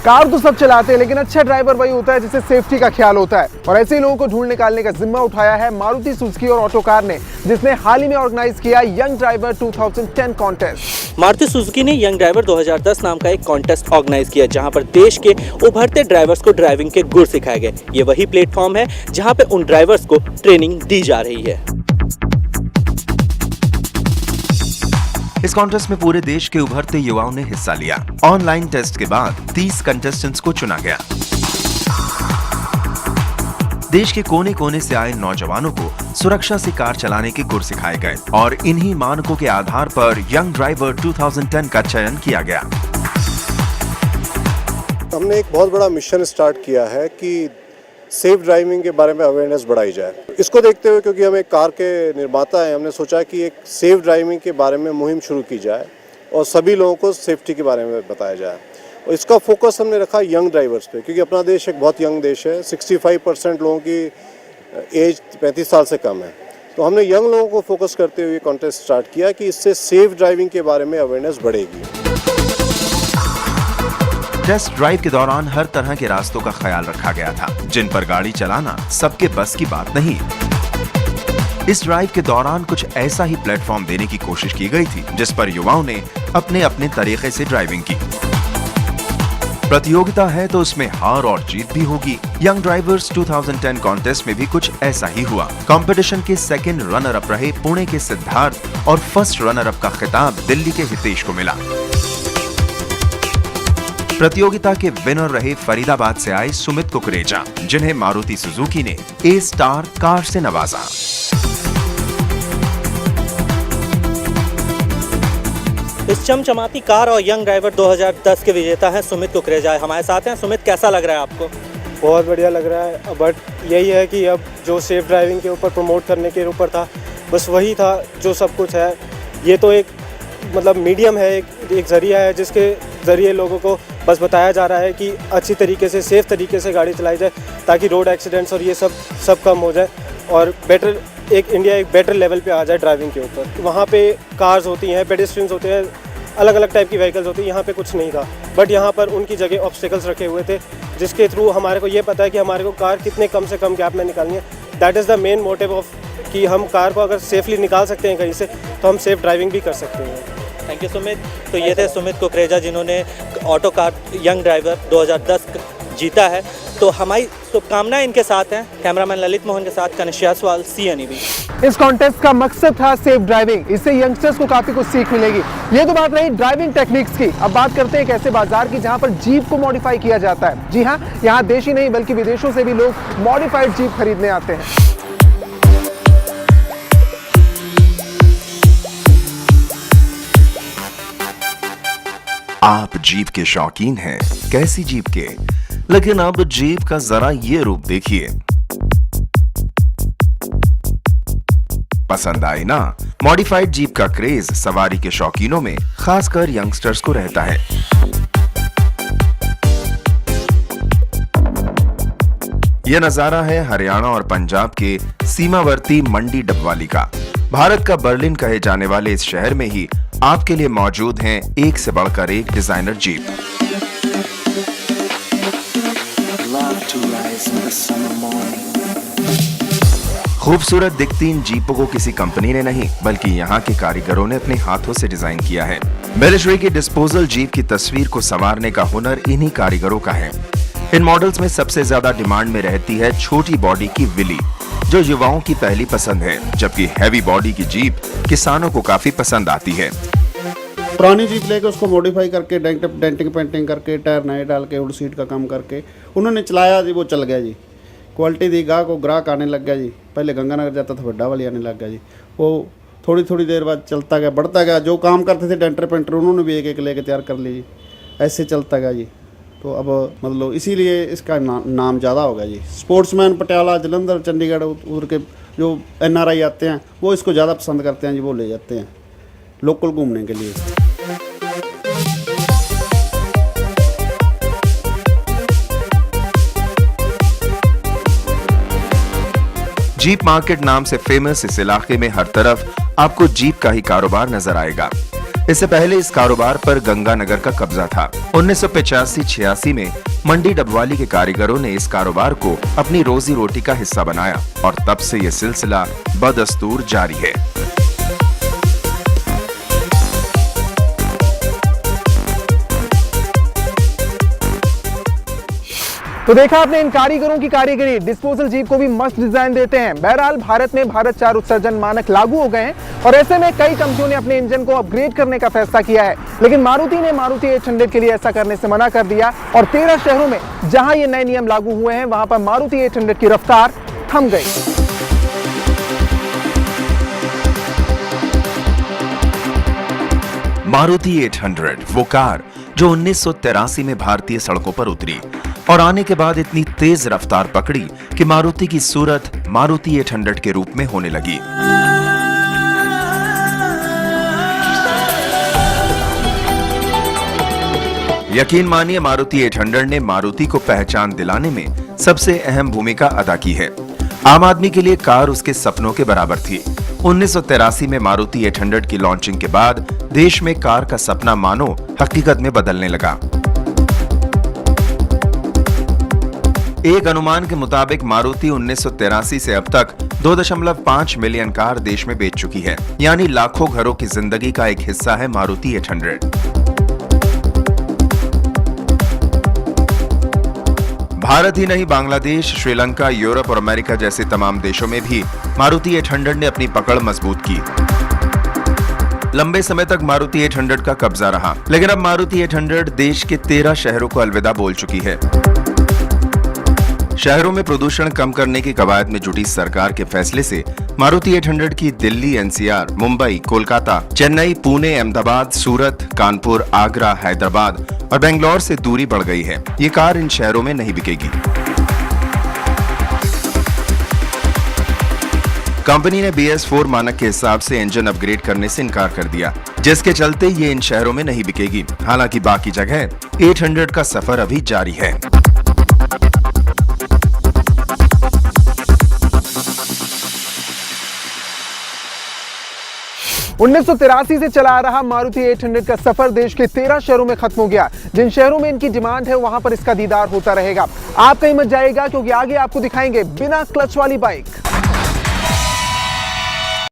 Car तो सब चलाते हैं, लेकिन अच्छा ड्राइवर वही होता है जिसे सेफ्टी का ख्याल होता है। और ऐसे ही लोगों को ढूंढ निकालने का जिम्मा उठाया है मारुति सुजुकी और ऑटोकार ने, जिसने हाल ही में ऑर्गेनाइज किया young driver 2010 contest. Maruti Suzuki ने यंग ड्राइवर 2010 नाम का एक कॉन्टेस्ट ऑर्गेनाइज किया, जहां पर देश के उभरते ड्राइवर्स को ड्राइविंग के गुर सिखाए गए। ये वही प्लेटफॉर्म है जहां पे उन ड्राइवर्स को ट्रेनिंग दी जा रही है। इस कॉन्टेस्ट में पूरे देश के उभरते युवाओं ने हिस्सा लिया। ऑनलाइन टेस्ट के बाद 30 कंटेस्टेंट्स को चुना गया। देश के कोने कोने से आए नौजवानों को सुरक्षा से कार चलाने के गुर सिखाए गए और इन्हीं मानकों के आधार पर यंग ड्राइवर 2010 का चयन किया गया। हमने एक बहुत बड़ा मिशन स्टार्ट किया है कि सेफ ड्राइविंग के बारे में अवेयरनेस बढ़ाई जाए। इसको देखते हुए, क्योंकि हम एक कार के निर्माता हैं, हमने सोचा कि एक सेफ ड्राइविंग के बारे में मुहिम शुरू की जाए और सभी लोगों को सेफ्टी के बारे में बताया जाए। और इसका फोकस हमने रखा यंग ड्राइवर्स पे, क्योंकि अपना देश एक बहुत यंग देश है। 65% लोगों की एज 35 साल से कम है। तो हमने यंग लोगों को फोकस करते हुए कॉन्टेस्ट स्टार्ट किया कि इससे सेफ ड्राइविंग के बारे में अवेयरनेस बढ़ेगी। टेस्ट ड्राइव के दौरान हर तरह के रास्तों का ख्याल रखा गया था, जिन पर गाड़ी चलाना सबके बस की बात नहीं। इस ड्राइव के दौरान कुछ ऐसा ही प्लेटफॉर्म देने की कोशिश की गई थी जिस पर युवाओं ने अपने अपने तरीके से ड्राइविंग की। प्रतियोगिता है तो उसमें हार और जीत भी होगी। यंग ड्राइवर्स 2010 कॉन्टेस्ट में भी कुछ ऐसा ही हुआ। कंपटीशन के सेकंड रनर अप रहे पुणे के सिद्धार्थ और फर्स्ट रनर अप का खिताब दिल्ली के हितेश को मिला। प्रतियोगिता के विनर रहे फरीदाबाद से आए सुमित कुकरेजा, जिन्हें मारुति सुजुकी ने ए स्टार कार से नवाजा। इस चमचमाती कार और यंग ड्राइवर 2010 के विजेता हैं सुमित कुकरेजा। हमारे साथ हैं। सुमित, कैसा लग रहा है आपको? बहुत बढ़िया लग रहा है, बट यही है कि अब जो सेफ ड्राइविंग के ऊपर प्रमोट करने के ऊपर था, बस वही था जो सब कुछ है। ये तो एक मतलब मीडियम है, एक जरिया है जिसके ज़रिए लोगों को बस बताया जा रहा है कि अच्छी तरीके से, सेफ़ तरीके से गाड़ी चलाई जाए, ताकि रोड एक्सीडेंट्स और ये सब कम हो जाए और बेटर इंडिया एक बेटर लेवल पे आ जाए ड्राइविंग के ऊपर। वहाँ पे कार्स होती हैं, पेडेस्ट्रियंस होते हैं, अलग अलग टाइप की व्हीकल्स होती हैं। यहाँ पे कुछ नहीं था, बट यहाँ पर उनकी जगह ऑब्स्टिकल्स रखे हुए थे, जिसके थ्रू हमारे को ये पता है कि हमारे को कार कितने कम से कम गैप में निकालनी है। That is the main motive of कि हम कार को अगर सेफली निकाल सकते हैं कहीं से, तो हम सेफ ड्राइविंग भी कर सकते हैं। Thank you Sumit. तो ये थे सुमित कुकरेजा, जिन्होंने ऑटो कार यंग ड्राइवर 2010 जीता है। तो हमारी शुभकामनाएं इनके साथ हैं। कैमरामैन ललित मोहन के साथ कनिष्क जायसवाल, CNEB। इस कॉन्टेस्ट का मकसद था सेफ ड्राइविंग। इससे यंगस्टर्स को काफी कुछ सीख मिलेगी। ये तो बात रही ड्राइविंग टेक्निक्स की। अब बात करते हैं एक ऐसे बाजार की जहां पर जीप को मॉडिफाई किया जाता है। जी हाँ, यहाँ देशी नहीं बल्कि विदेशों से भी लोग मॉडिफाइड जीप खरीदने आते हैं। आप जीप के शौकीन हैं? कैसी जीप के? लेकिन अब जीप का जरा ये रूप देखिए। पसंद आई ना? मॉडिफाइड जीप का क्रेज सवारी के शौकीनों में, खासकर यंगस्टर्स को रहता है। यह नजारा है हरियाणा और पंजाब के सीमावर्ती मंडी डबवाली का। भारत का बर्लिन कहे जाने वाले इस शहर में ही आपके लिए मौजूद हैं एक से बढ़कर एक डिजाइनर जीप। खूबसूरत दिखती इन जीपों को किसी कंपनी ने नहीं, बल्कि यहाँ के कारीगरों ने अपने हाथों से डिजाइन किया है। मिलिट्री की डिस्पोजल जीप की तस्वीर को संवारने का हुनर इन्हीं कारीगरों का है। इन मॉडल्स में सबसे ज्यादा डिमांड में रहती है छोटी बॉडी की विली, जो युवाओं की पहली पसंद है, जबकि हैवी बॉडी की जीप किसानों को काफी पसंद आती है। पुरानी जीप लेके उसको मॉडिफाई करके डेंटिंग पेंटिंग करके टायर नए डाल के उड सीट का काम करके उन्होंने चलाया जी, वो चल गया जी। क्वालिटी दी ग्राहक आने लग गया जी। पहले गंगानगर जाता था, बड्डा वाली आने लग गया जी। वो थोड़ी देर बाद चलता गया, बढ़ता गया। जो काम करते थे डेंटर पेंटर, उन्होंने भी एक लेके तैयार कर ली जी। ऐसे चलता गया जी। तो अब मतलब इसीलिए इसका नाम ज़्यादा हो गया जी। स्पोर्ट्समैन पटियाला, जलंधर, चंडीगढ़ उधर के जो NRI आते हैं, वो इसको ज़्यादा पसंद करते हैं जी। वो ले जाते हैं लोकल घूमने के लिए। जीप मार्केट नाम से फेमस इस इलाके में हर तरफ आपको जीप का ही कारोबार नजर आएगा। इससे पहले इस कारोबार पर गंगानगर का कब्जा था। 1985-86 में मंडी डबवाली के कारीगरों ने इस कारोबार को अपनी रोजी रोटी का हिस्सा बनाया और तब से ये सिलसिला बदस्तूर जारी है। तो देखा आपने इन कारीगरों की कारीगरी, डिस्पोजल जीप को भी मस्त डिजाइन देते हैं। बहरहाल भारत में भारत 4 उत्सर्जन मानक लागू हो गए हैं और ऐसे में कई कंपनियों ने अपने इंजन को अपग्रेड करने का फैसला किया है, लेकिन मारुति ने मारुति 800 के लिए ऐसा करने से मना कर दिया और 13 शहरों में जहां ये नए नियम लागू हुए हैं वहां पर मारुति 800 की रफ्तार थम गई। मारुति 800 वो कार जो 1983 में भारतीय सड़कों पर उतरी और आने के बाद इतनी तेज रफ्तार पकड़ी कि मारुति की सूरत मारुति 800 के रूप में होने लगी। यकीन मानिए मारुति 800 ने मारुति को पहचान दिलाने में सबसे अहम भूमिका अदा की है। आम आदमी के लिए कार उसके सपनों के बराबर थी। 1983 में मारुति 800 की लॉन्चिंग के बाद देश में कार का सपना मानो हकीकत में बदलने लगा। एक अनुमान के मुताबिक मारुति 1983 से अब तक 2.5 मिलियन कार देश में बेच चुकी है, यानी लाखों घरों की जिंदगी का एक हिस्सा है मारुति 800। भारत ही नहीं, बांग्लादेश, श्रीलंका, यूरोप और अमेरिका जैसे तमाम देशों में भी मारुति 800 ने अपनी पकड़ मजबूत की। लंबे समय तक मारुति 800 का कब्जा रहा, लेकिन अब मारुति 800 देश के 13 शहरों को अलविदा बोल चुकी है। शहरों में प्रदूषण कम करने की कवायद में जुटी सरकार के फैसले से मारुति 800 की दिल्ली, एनसीआर, मुंबई, कोलकाता, चेन्नई, पुणे, अहमदाबाद, सूरत, कानपुर, आगरा, हैदराबाद और बेंगलोर से दूरी बढ़ गई है। ये कार इन शहरों में नहीं बिकेगी। कंपनी ने BS4 मानक के हिसाब से इंजन अपग्रेड करने से इनकार कर दिया, जिसके चलते ये इन शहरों में नहीं बिकेगी। हालांकि बाकी जगह 800 का सफर अभी जारी है। 1983 से चला आ रहा मारुति 800 का सफर देश के 13 शहरों में खत्म हो गया। जिन शहरों में इनकी डिमांड है वहां पर इसका दीदार होता रहेगा। आप कहीं मत जाइएगा क्योंकि आगे आपको दिखाएंगे बिना क्लच वाली बाइक।